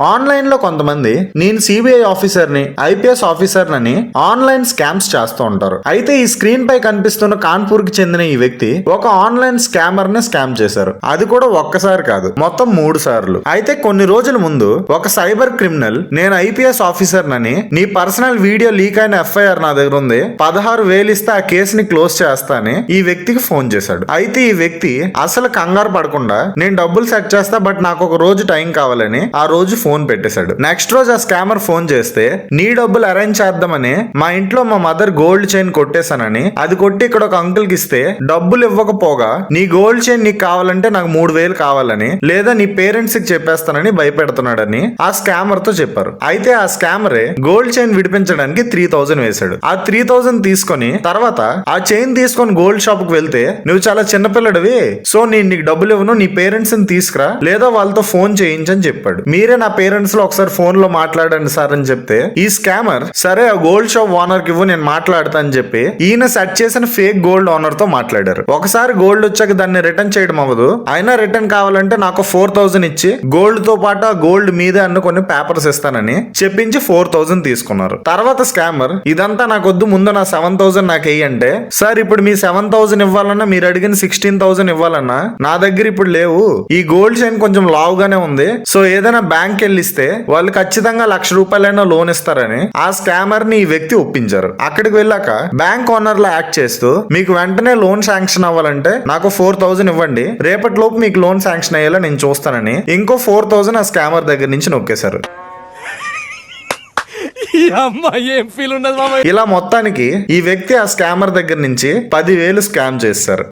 Online లో కొంతమంది నేను సిబిఐ ఆఫీసర్ ని ఐపీఎస్ ఆఫీసర్ అని ఆన్లైన్ స్కామ్స్ చేస్తూ ఉంటారు. అయితే ఈ స్క్రీన్ పై కనిపిస్తున్న కాన్పూర్ కి చెందిన ఈ వ్యక్తి ఒక ఆన్లైన్ స్కామర్ ని స్కామ్ చేశారు. అది కూడా ఒక్కసారి కాదు, మొత్తం 3 సార్లు. అయితే కొన్ని రోజుల ముందు ఒక సైబర్ క్రిమినల్ నేను ఐపీఎస్ ఆఫీసర్ నని నీ పర్సనల్ వీడియో లీక్ అయిన ఎఫ్ఐఆర్ నా దగ్గర ఉంది, 16,000 ఇస్తే ఆ కేసుని క్లోజ్ చేస్తా అని ఈ వ్యక్తికి ఫోన్ చేశాడు. అయితే ఈ వ్యక్తి అసలు కంగారు పడకుండా నేను డబ్బులు సెట్ చేస్తా, బట్ నాకు ఒక రోజు టైం కావాలని ఆ రోజు ఫోన్ పెట్టేశాడు. నెక్స్ట్ రోజు ఆ స్కామర్ ఫోన్ చేస్తే నీ డబ్బులు అరేంజ్ చేద్దామని మా ఇంట్లో మా మదర్ గోల్డ్ చైన్ కొట్టేశానని, అది కొట్టి ఇక్కడ ఒక అంకుల్ కి ఇస్తే డబ్బులు ఇవ్వకపోగా నీ గోల్డ్ చైన్ నీకు కావాలంటే నాకు 3,000 కావాలని, లేదా నీ పేరెంట్స్ కి చెప్పేస్తానని భయపెడుతున్నాడని ఆ స్కామర్ తో చెప్పారు. అయితే ఆ స్కామరే గోల్డ్ చైన్ విడిపించడానికి 3,000 వేశాడు. ఆ 3,000 తీసుకొని తర్వాత ఆ చైన్ తీసుకొని గోల్డ్ షాప్ కు వెళ్తే నువ్వు చాలా చిన్నపిల్లడివి, సో నేను నీకు డబ్బులు ఇవ్వను, నీ పేరెంట్స్ ని తీసుకురా లేదా వాళ్ళతో ఫోన్ చేయించని చెప్పాడు. మీరే నా పేరెంట్స్ లో ఒకసారి ఫోన్ లో మాట్లాడండి సార్ అని చెప్తే ఈ స్కామర్ సరే ఆ గోల్డ్ షాప్ ఓనర్ కి ఇవ్వు నేను మాట్లాడతా అని చెప్పి ఈయన సెట్ చేసిన ఫేక్ గోల్డ్ ఓనర్ తో మాట్లాడారు. ఒకసారి గోల్డ్ వచ్చాక దాన్ని రిటర్న్ చేయడం అవ్వదు, అయినా రిటర్న్ కావాలంటే నాకు 4,000 ఇచ్చి గోల్డ్ తో పాటు ఆ గోల్డ్ మీదే అన్న కొన్ని పేపర్స్ ఇస్తానని చెప్పించి 4,000 తీసుకున్నారు. తర్వాత స్కామర్ ఇదంతా నాకొద్దు, ముందు నా 7,000 నాకు వేయంటే, సార్ ఇప్పుడు మీ 7,000 ఇవ్వాలన్నా మీరు అడిగిన 16,000 ఇవ్వాలన్నా నా దగ్గర ఇప్పుడు లేవు, ఈ గోల్డ్ చైన్ కొంచెం లావుగానే ఉంది, సో ఏదైనా బ్యాంక్ వెళ్ళిస్తే వాళ్ళు ఖచ్చితంగా ₹1,00,000 లోన్ ఇస్తారని ఆ స్కామర్ ని ఈ వ్యక్తి ఒప్పించారు. అక్కడికి వెళ్ళాక బ్యాంక్ ఓనర్ లా యాక్ట్ చేస్తూ మీకు వెంటనే లోన్ శాంక్షన్ అవ్వాలంటే నాకు 4,000 ఇవ్వండి, రేపటిలోపు మీకు లోన్ శాంక్షన్ అయ్యేలా నేను చూస్తానని ఇంకో 4,000 ఆ స్కామర్ దగ్గర నుంచి నొక్కేశారు. ఇలా మొత్తానికి ఈ వ్యక్తి ఆ స్కామర్ దగ్గర నుంచి 10,000 స్కామ్ చేస్తారు.